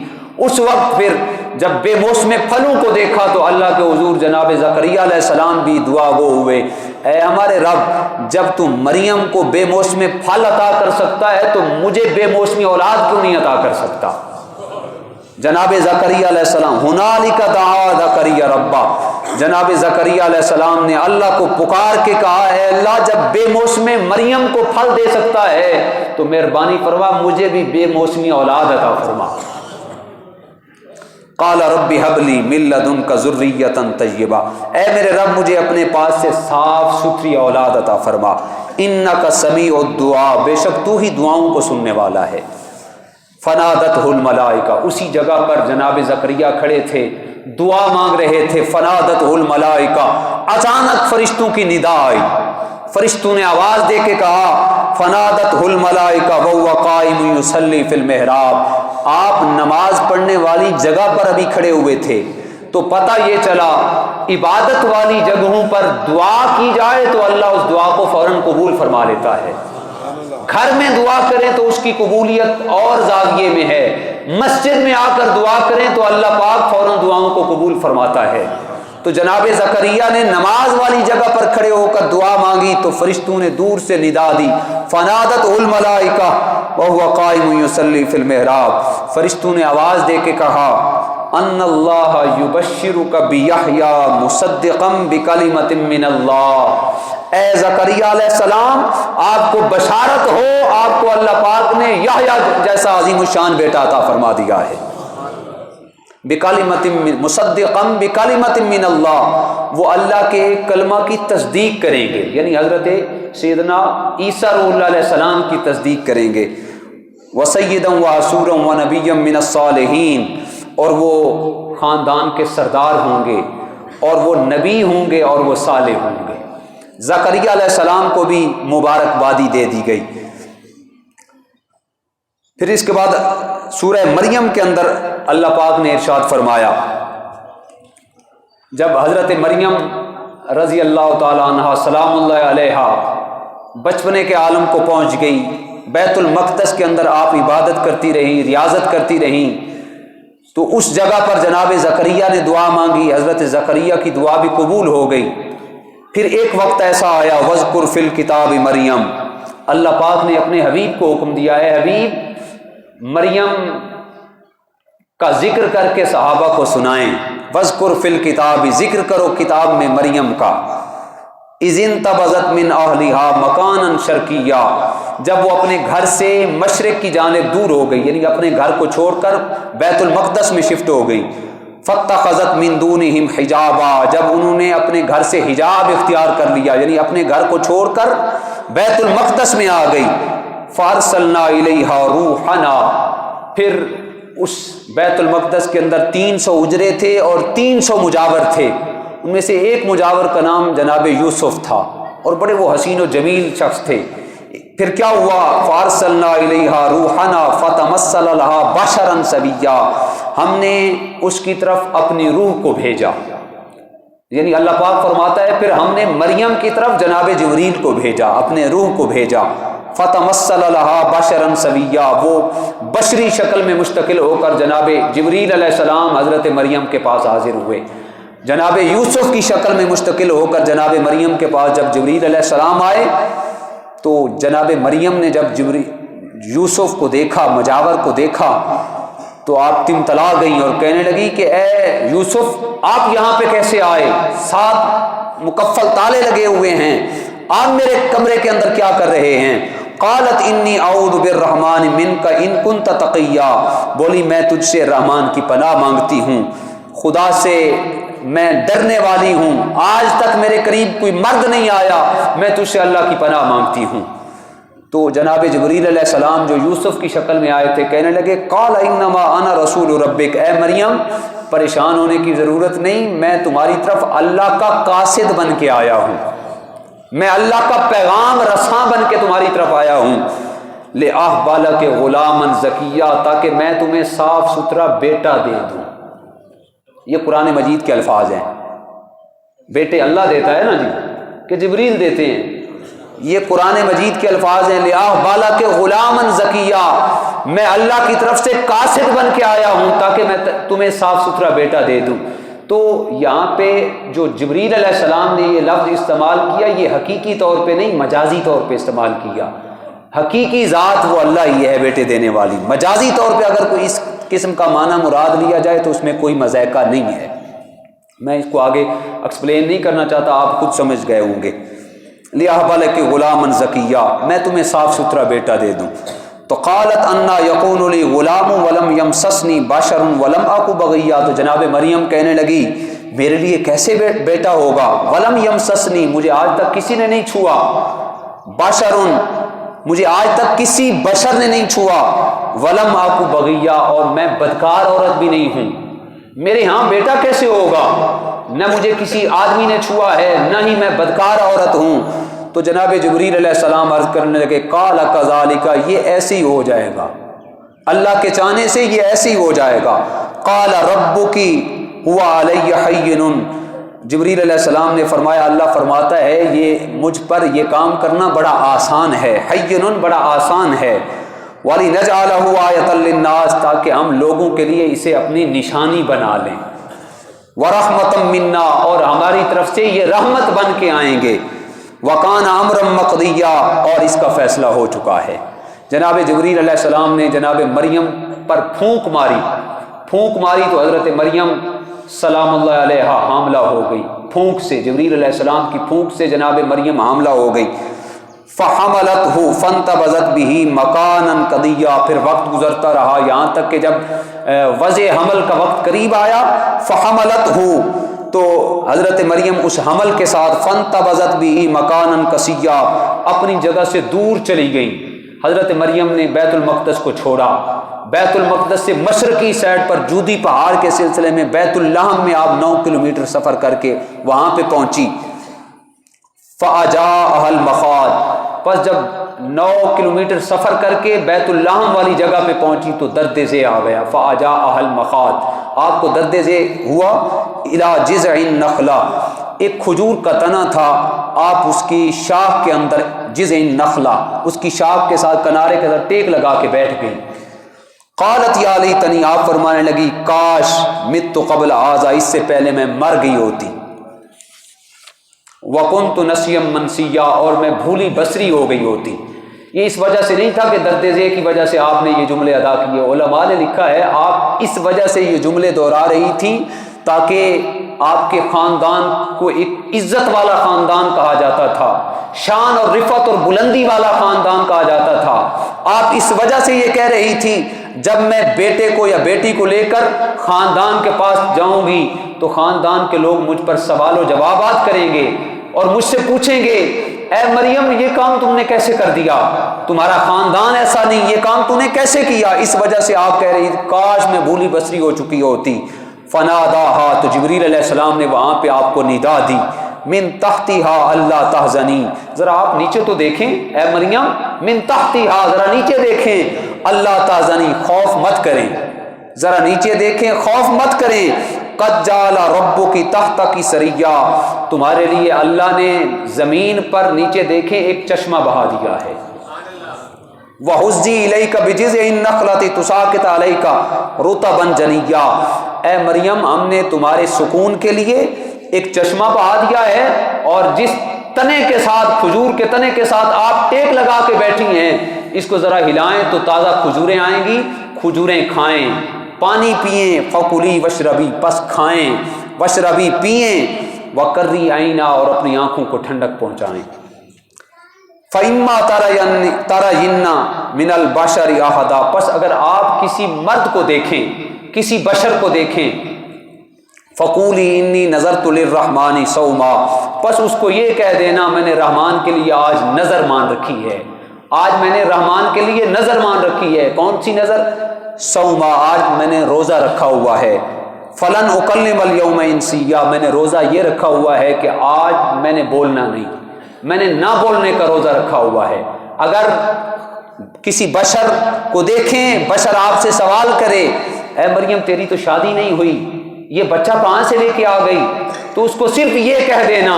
اس وقت پھر جب بے موسم پھلوں کو دیکھا تو اللہ کے حضور جناب زکریا علیہ السلام بھی دعا گو ہوئے، اے ہمارے رب، جب تو مریم کو بے موسم پھل عطا کر سکتا ہے تو مجھے بے موسمی اولاد کیوں نہیں عطا کر سکتا؟ جناب زکریا علیہ السلام ہنالک دعا زکریا ربا، جناب زکریا علیہ السلام نے اللہ کو پکار کے کہا ہے اللہ جب بے موسم مریم کو پھل دے سکتا ہے تو مہربانی فرما مجھے بھی بے موسمی اولاد عطا فرما۔ قال رب هب لي من لدنك ذرية طیبہ، اے میرے رب مجھے اپنے پاس سے صاف ستھری اولاد عطا فرما، انك سمیع الدعاء، بے شک تو ہی دعاؤں کو سننے والا ہے۔ فنادتہ الملائکہ، اسی جگہ پر جناب زکریا کھڑے تھے دعا مانگ رہے تھے، فنادتہ الملائکہ، اچانک فرشتوں کی ندا آئی، فرشتوں نے آواز دے کے کہا فنادتہ الملائکہ وهو قائم یصلی فی المحراب، آپ نماز پڑھنے والی جگہ پر ابھی کھڑے ہوئے تھے تو پتہ یہ چلا عبادت والی جگہوں پر دعا کی جائے تو اللہ اس دعا کو فوراً قبول فرما لیتا ہے، گھر میں دعا کریں تو اس کی قبولیت اور زاویے میں ہے، مسجد میں آ کر دعا کریں تو اللہ پاک فوراً دعاؤں کو قبول فرماتا ہے۔ تو جناب زکریا نے نماز والی جگہ پر کھڑے ہو کر دعا مانگی تو فرشتوں نے دور سے ندا دی، فنادت الملائکہ وهو قائم یصلی فی المحراب، فرشتوں نے آواز دے کے کہا ان اللہ یبشرک بیحییٰ مصدقا بکلمۃ من اللہ، اے زکریا علیہ السلام آپ کو بشارت ہو، آپ کو اللہ پاک نے یحییٰ جیسا عظیم الشان بیٹا عطا فرما دیا ہے، مصدقا بکلمۃ من اللہ، وہ اللہ کے ایک کلمہ کی تصدیق کریں گے، یعنی حضرت سیدنا عیسیٰ روح اللہ علیہ السلام کی تصدیق کریں گے، وسیدا وحصورا ونبیا من الصالحین، اور وہ خاندان کے سردار ہوں گے اور وہ نبی ہوں گے اور وہ صالح ہوں گے۔ زکریا علیہ السلام کو بھی مبارکبادی دے دی گئی۔ پھر اس کے بعد سورہ مریم کے اندر اللہ پاک نے ارشاد فرمایا، جب حضرت مریم رضی اللہ تعالی عنہا سلام اللہ علیہا بچپنے کے عالم کو پہنچ گئی، بیت المقدس کے اندر آپ عبادت کرتی رہیں، ریاضت کرتی رہیں، تو اس جگہ پر جناب زکریا نے دعا مانگی، حضرت زکریا کی دعا بھی قبول ہو گئی۔ پھر ایک وقت ایسا آیا وَاذْكُرْ فِي الْكِتَابِ مریم، اللہ پاک نے اپنے حبیب کو حکم دیا ہے حبیب مریم کا ذکر کر کے صحابہ کو سنائیں، وَاذْكُرْ فِي الْكِتَابِ، ذکر کرو کتاب میں مریم کا، اِذِ انتبذت من اہلہا مکانا شرقیہ، جب وہ اپنے گھر سے مشرق کی جانب دور ہو گئی، یعنی اپنے گھر کو چھوڑ کر بیت المقدس میں شفٹ ہو گئی، فاتخذت من دونہم حجابا، جب انہوں نے اپنے گھر سے حجاب اختیار کر لیا، یعنی اپنے گھر کو چھوڑ کر بیت المقدس میں آ گئی، فارسلنا الیہا روحنا، پھر اس بیت المقدس کے اندر 300 اجرے تھے اور 300 مجاور تھے، ان میں سے ایک مجاور کا نام جناب یوسف تھا اور بڑے وہ حسین و جمیل شخص تھے، پھر کیا ہوا؟ فارسلنا الیہا روحنا فتمثل لہا بشرا سویا، ہم نے اس کی طرف اپنی روح کو بھیجا، یعنی اللہ پاک فرماتا ہے پھر ہم نے مریم کی طرف جناب جبریل کو بھیجا، اپنے روح کو بھیجا، فتمثل لہا بشرا سویا، وہ بشری شکل میں مستقل ہو کر جناب جبریل علیہ السلام حضرت مریم کے پاس حاضر ہوئے، جناب یوسف کی شکل میں مستقل ہو کر جناب مریم کے پاس جب جبریل علیہ السلام آئے تو جناب مریم نے جب یوسف کو دیکھا، مجاور کو دیکھا، تو آپ تمتلا گئیں اور کہنے لگی کہ اے یوسف آپ یہاں پہ کیسے آئے؟ 7 مکفل تالے لگے ہوئے ہیں، آپ میرے کمرے کے اندر کیا کر رہے ہیں؟ قالت انی اعوذ بالرحمن منک ان کنت تقیا، بولی میں تجھ سے رحمان کی پناہ مانگتی ہوں، خدا سے میں ڈرنے والی ہوں، آج تک میرے قریب کوئی مرد نہیں آیا، میں تجھ سے اللہ کی پناہ مانگتی ہوں۔ تو جناب جبریل علیہ السلام جو یوسف کی شکل میں آئے تھے کہنے لگے قال انما انا رسول ربک، اے مریم پریشان ہونے کی ضرورت نہیں، میں تمہاری طرف اللہ کا قاصد بن کے آیا ہوں، میں اللہ کا پیغام رساں بن کے تمہاری طرف آیا ہوں، لِأَحْبَ لَكَ غُلَامًا زَكِيًّا، تاکہ میں تمہیں صاف ستھرا بیٹا دے دوں۔ یہ قرآن مجید کے الفاظ ہیں، بیٹے اللہ دیتا ہے نا جی کہ جبریل دیتے ہیں، یہ قرآن مجید کے الفاظ ہیں، لِأَحْبَ لَكَ غُلَامًا زَكِيًّا، میں اللہ کی طرف سے قاصد بن کے آیا ہوں تاکہ میں تمہیں صاف ستھرا بیٹا دے دوں۔ تو یہاں پہ جو جبریل علیہ السلام نے یہ لفظ استعمال کیا، یہ حقیقی طور پہ نہیں مجازی طور پہ استعمال کیا، حقیقی ذات وہ اللہ ہی ہے بیٹے دینے والی، مجازی طور پہ اگر کوئی اس قسم کا معنی مراد لیا جائے تو اس میں کوئی مذائقہ نہیں ہے، میں اس کو آگے ایکسپلین نہیں کرنا چاہتا، آپ خود سمجھ گئے ہوں گے۔ لِأَحْبَ لَكَ غُلَامًا زَكِيًّا، میں تمہیں صاف ستھرا بیٹا دے دوں۔ تو قالت انا یکون لی غلام ولم یمسسنی بشر ولم اکو بغیا، تو جناب مریم کہنے لگی میرے لیے کیسے بیٹا ہوگا؟ ولم یمسسنی، مجھے آج تک کسی نے نہیں چھوا، بشر، مجھے آج تک کسی بشر نے نہیں چھوا، ولم اکو بغیا، اور میں بدکار عورت بھی نہیں ہوں، میرے ہاں بیٹا کیسے ہوگا؟ نہ مجھے کسی آدمی نے چھوا ہے، نہ ہی میں بدکار عورت ہوں۔ تو جناب جبریل علیہ السلام عرض کرنے لگے قال کذالک، یہ ایسے ہی ہو جائے گا، اللہ کے چاہنے سے یہ ایسے ہی ہو جائے گا۔ قال ربک هو علی حین، جبریل علیہ السلام نے فرمایا اللہ فرماتا ہے یہ مجھ پر یہ کام کرنا بڑا آسان ہے، حین بڑا آسان ہے، وَلِنَجْعَلَهُ آیَةً لِلنَّاسِ، تاکہ ہم لوگوں کے لیے اسے اپنی نشانی بنا لیں، وَرَحْمَةً مِنَّا، اور ہماری طرف سے یہ رحمت بن کے آئیں گے، وَكَانَ أَمْرًا مَقْضِيًّا، اور اس کا فیصلہ ہو چکا ہے۔ جناب جبریل علیہ السلام نے جناب مریم پر پھونک ماری تو حضرت مریم سلام اللہ علیہا حاملہ ہو گئی، پھونک سے، جبریل علیہ السلام کی پھونک سے جناب مریم حاملہ ہو گئی۔ فَحَمَلَتْهُ فَانْتَبَذَتْ بِهِ مَكَانًا قَضِيًّا، پھر وقت گزرتا رہا یہاں تک کہ جب وضع حمل کا وقت قریب آیا، فَحَمَلَتْهُ، تو حضرت مریم اس حمل کے ساتھ فَانْتَبَذَتْ بِهِ مَكَانًا قَصِيًّا، اپنی جگہ سے دور چلی گئیں۔ حضرت مریم نے بیت المقدس کو چھوڑا، بیت المقدس سے مشرقی سائڈ پر جودی پہاڑ کے سلسلے میں بیت اللحم میں آپ 9 کلومیٹر سفر کر کے وہاں پہ پہنچی۔ فَأَجَاءَهَا الْمَخَاض، پس جب 9 کلومیٹر سفر کر کے بیت اللحم والی جگہ پہ پہنچی تو درد ذی آ گیا، فَأَجَاءَهَا الْمَخَاض، آپ کو درد ذی ہوا، إِلَى جِذْعِ النَّخْلَةِ، ایک کھجور کا تنا تھا، آپ اس کی شاخ کے اندر، جذع النخلہ، اس کی شاخ کے ساتھ کنارے کے ساتھ ٹیک لگا کے بیٹھ گئی۔ قالت یا لیتنی، آپ فرمانے لگی کاش مت قبل ھذا، اس سے پہلے میں مر گئی ہوتی، وکنت نسیا منسیا، اور میں بھولی بسری ہو گئی ہوتی۔ یہ اس وجہ سے نہیں تھا کہ درد ذی کی وجہ سے آپ نے یہ جملے ادا کیے، علماء نے لکھا ہے آپ اس وجہ سے یہ جملے دہرا رہی تھی تاکہ آپ کے خاندان کو ایک عزت والا خاندان کہا جاتا تھا، شان اور رفعت اور بلندی والا خاندان کہا جاتا تھا۔ آپ اس وجہ سے یہ کہہ رہی تھی جب میں بیٹے کو یا بیٹی کو لے کر خاندان کے پاس جاؤں گی تو خاندان کے لوگ مجھ پر سوال و جوابات کریں گے اور مجھ سے پوچھیں گے اے مریم یہ کام تم نے کیسے کر دیا، تمہارا خاندان ایسا نہیں، یہ کام تم نے کیسے کیا۔ اس وجہ سے آپ کہہ رہی کاش میں بھولی بسری ہو چکی ہوتی۔ فناداہا، تو جبریل علیہ السلام نے وہاں پہ آپ کو ندا دی، من تحتہا اللہ تحزنی، ذرا آپ نیچے تو دیکھیں اے مریم، من تحتہا ذرا نیچے دیکھیں، اللہ تحزنی خوف مت کریں، ذرا نیچے دیکھیں خوف مت کریں، قد جعل ربک تحتک سریا، تمہارے لیے اللہ نے زمین پر نیچے دیکھیں ایک چشمہ بہا دیا ہے، وَحُزِّی إِلَيْكَ بِجِذْعِ النَّخْلَةِ تُسَاقِطْ عَلَيْكَ رُطَبًا جَنِيًّا، اے مریم ہم نے تمہارے سکون کے لیے ایک چشمہ بہا دیا ہے، اور جس تنے کے ساتھ، کھجور کے تنے کے ساتھ آپ ٹیک لگا کے بیٹھی ہیں، اس کو ذرا ہلائیں تو تازہ کھجوریں آئیں گی، کھجوریں کھائیں، پانی پئیں، فَكُلِي وَاشْرَبِي پس کھائیں، وَاشْرَبِي پئیں، وَقَرِّي عَيْنَا اور اپنی آنکھوں کو ٹھنڈک پہنچائیں، فَإِمَّا تَرَيِنَّ مِنَ الْبَشَرِ أَحَدًا پس اگر آپ کسی مرد کو دیکھیں، کسی بشر کو دیکھیں، فَقُولِي إِنِّي نَذَرْتُ لِلرَّحْمَنِ صَوْمًا پس اس کو یہ کہہ دینا میں نے رحمان کے لیے آج نظر مان رکھی ہے، آج میں نے رحمان کے لیے نظر مان رکھی ہے، کون سی نظر؟ صوما، آج میں نے روزہ رکھا ہوا ہے، فَلَنْ أُكَلِّمَ الْيَوْمَ إِنسِيًّا میں نے روزہ یہ رکھا ہوا ہے کہ آج میں نے بولنا نہیں، میں نے نہ بولنے کا روزہ رکھا ہوا ہے۔ اگر کسی بشر کو دیکھیں، بشر آپ سے سوال کرے اے مریم تیری تو شادی نہیں ہوئی، یہ بچہ کہاں سے لے کے آ گئی، تو اس کو صرف یہ کہہ دینا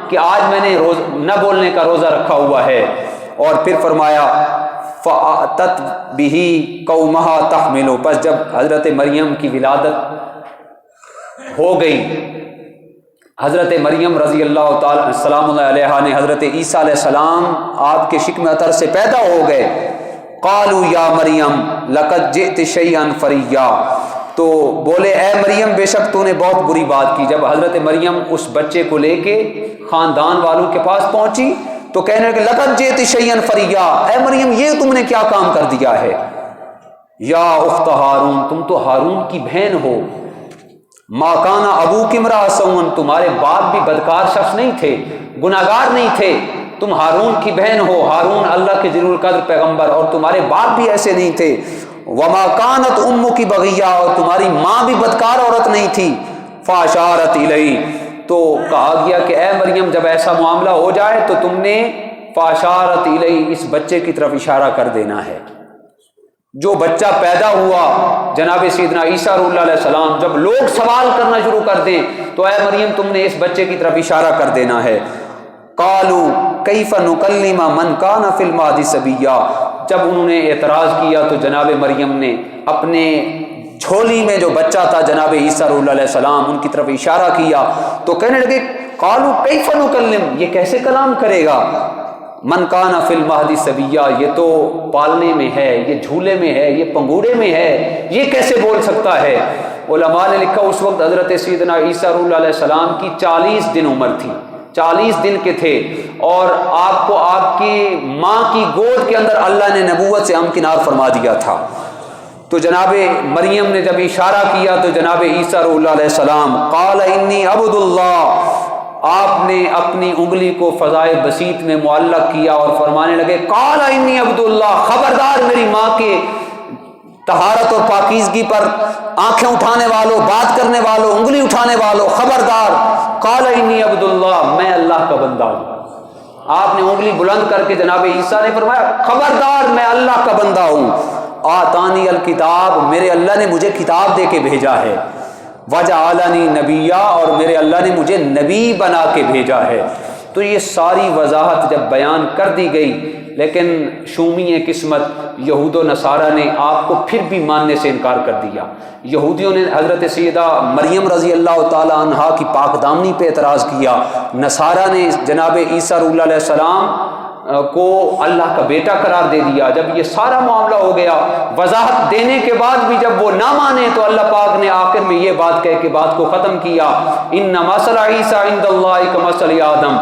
کہ آج میں نے نہ بولنے کا روزہ رکھا ہوا ہے۔ اور پھر فرمایا فَأَتَتْ بِهِ قَوْمَهَا تَحْمِلُ پس جب حضرت مریم کی ولادت ہو گئی، حضرت مریم رضی اللہ تعالی السلام علیہ نے حضرت عیسیٰ علیہ السلام آپ کے شکم اطہر سے پیدا ہو گئے، قالوا یا مریم لقد جئت شیئا فریا تو بولے اے مریم بے شک تو نے بہت بری بات کی۔ جب حضرت مریم اس بچے کو لے کے خاندان والوں کے پاس پہنچی تو کہنے لگے لقد جئت شیئا فریا، اے مریم یہ تم نے کیا کام کر دیا ہے، یا اخت ہارون تم تو ہارون کی بہن ہو، ما کان ابوک امرأ سوء تمہارے باپ بھی بدکار شخص نہیں تھے، گناہگار نہیں تھے، تم ہارون کی بہن ہو، ہارون اللہ کے ذی القدر پیغمبر، اور تمہارے باپ بھی ایسے نہیں تھے، وما کانت امک بغیہ اور تمہاری ماں بھی بدکار عورت نہیں تھی، فاشارت الیہ تو کہا گیا کہ اے مریم جب ایسا معاملہ ہو جائے تو تم نے فاشارت الیہ اس بچے کی طرف اشارہ کر دینا ہے۔ جو بچہ پیدا ہوا جناب سیدنا عیسیٰ اللہ علیہ السلام، جب لوگ سوال کرنا شروع کر دیں تو اے مریم تم نے اس بچے کی طرف اشارہ کر دینا ہے۔ قالوا کیف نکلم من کان فی المہد صبیا جب انہوں نے اعتراض کیا تو جناب مریم نے اپنے جھولی میں جو بچہ تھا جناب عیسیٰ اللہ علیہ السلام ان کی طرف اشارہ کیا تو کہنے لگے قالوا کیف نکلم یہ کیسے کلام کرے گا، من کان فی المہد صبیا یہ تو پالنے میں ہے، یہ جھولے میں ہے، یہ پنگوڑے میں ہے، یہ کیسے بول سکتا ہے۔ علماء نے لکھا اس وقت حضرت سیدنا عیسیٰ علیہ السلام کی 40 دن عمر تھی، 40 دن کے تھے، اور آپ کو آپ کی ماں کی گود کے اندر اللہ نے نبوت سے امکنار فرما دیا تھا۔ تو جناب مریم نے جب اشارہ کیا تو جناب عیسیٰ علیہ السلام قال انی عبد اللہ آپ نے اپنی انگلی کو فضائے بسیط میں معلق کیا اور فرمانے لگے قال انی عبد اللہ خبردار میری ماں کے طہارت اور پاکیزگی پر آنکھیں اٹھانے والوں، بات کرنے والوں، انگلی اٹھانے والوں خبردار، قال انی عبد اللہ میں اللہ کا بندہ ہوں۔ آپ نے انگلی بلند کر کے جناب عیسیٰ نے فرمایا خبردار میں اللہ کا بندہ ہوں، آتانی الکتاب میرے اللہ نے مجھے کتاب دے کے بھیجا ہے، وجعلنی نبیا اور میرے اللہ نے مجھے نبی بنا کے بھیجا ہے۔ تو یہ ساری وضاحت جب بیان کر دی گئی، لیکن شومی قسمت یہود و نصارہ نے آپ کو پھر بھی ماننے سے انکار کر دیا۔ یہودیوں نے حضرت سیدہ مریم رضی اللہ تعالی عنہا کی پاک دامنی پہ اعتراض کیا، نصارہ نے جناب عیسیٰ علیہ السلام کو اللہ کا بیٹا قرار دے دیا۔ جب یہ سارا معاملہ ہو گیا، وضاحت دینے کے بعد بھی جب وہ نہ مانے تو اللہ پاک نے آخر میں یہ بات کہہ کے بات کو ختم کیا، ان مثل عیسیٰ عند اللہ کمثل آدم،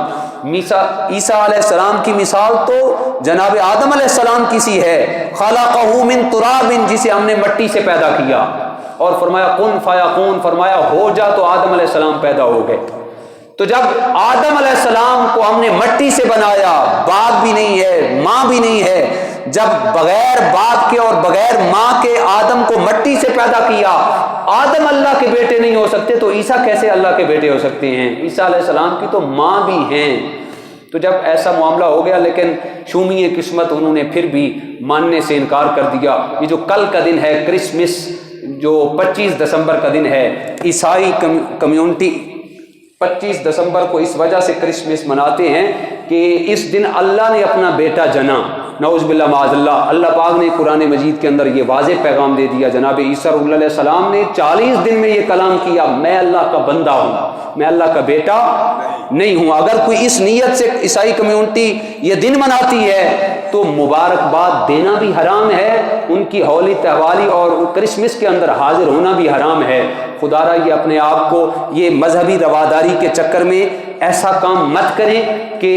عیسیٰ علیہ السلام کی مثال تو جناب آدم علیہ السلام کی سی ہے، خلقہ من تراب جسے ہم نے مٹی سے پیدا کیا، اور فرمایا کن فیکون فرمایا ہو جا تو آدم علیہ السلام پیدا ہو گئے۔ تو جب آدم علیہ السلام کو ہم نے مٹی سے بنایا، باپ بھی نہیں ہے، ماں بھی نہیں ہے، جب بغیر باپ کے اور بغیر ماں کے آدم کو مٹی سے پیدا کیا، آدم اللہ کے بیٹے نہیں ہو سکتے تو عیسیٰ کیسے اللہ کے بیٹے ہو سکتے ہیں؟ عیسیٰ علیہ السلام کی تو ماں بھی ہیں۔ تو جب ایسا معاملہ ہو گیا، لیکن شومی قسمت انہوں نے پھر بھی ماننے سے انکار کر دیا۔ یہ جو کل کا دن ہے کرسمس، جو 25 دسمبر کا دن ہے، عیسائی کمیونٹی 25 دسمبر کو اس وجہ سے کرسمس مناتے ہیں کہ اس دن اللہ نے اپنا بیٹا جنا، نعوذ باللہ معاذ اللہ۔ اللہ پاک نے قرآن مجید کے اندر یہ واضح پیغام دے دیا، جناب عیسیٰ علیہ السلام نے 40 دن میں یہ کلام کیا، میں اللہ کا بندہ ہوں، میں اللہ کا بیٹا نہیں ہوں۔ اگر کوئی اس نیت سے عیسائی کمیونٹی یہ دن مناتی ہے تو مبارکباد دینا بھی حرام ہے، ان کی ہولی تہوالی اور کرسمس کے اندر حاضر ہونا بھی حرام ہے۔ خدا را یہ اپنے آپ کو یہ مذہبی رواداری کے چکر میں ایسا کام مت کریں کہ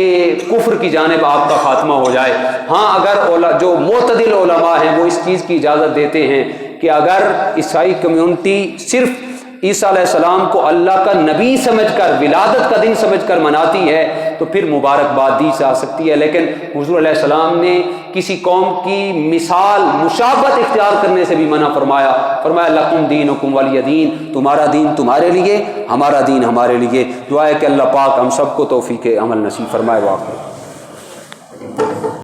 کفر کی جانب آپ کا خاتمہ ہو جائے۔ ہاں، اگر جو معتدل علماء ہیں وہ اس چیز کی اجازت دیتے ہیں کہ اگر عیسائی کمیونٹی صرف عیسیٰ علیہ السلام کو اللہ کا نبی سمجھ کر، ولادت کا دن سمجھ کر مناتی ہے تو پھر مبارکباد دی جا سکتی ہے، لیکن حضور علیہ السلام نے کسی قوم کی مثال مشابہت اختیار کرنے سے بھی منع فرمایا۔ فرمایا لکم دینکم ولی دین، تمہارا دین تمہارے لیے، ہمارا دین ہمارے لیے۔ دعا ہے کہ اللہ پاک ہم سب کو توفیق عمل نصیب فرمائے۔ واقع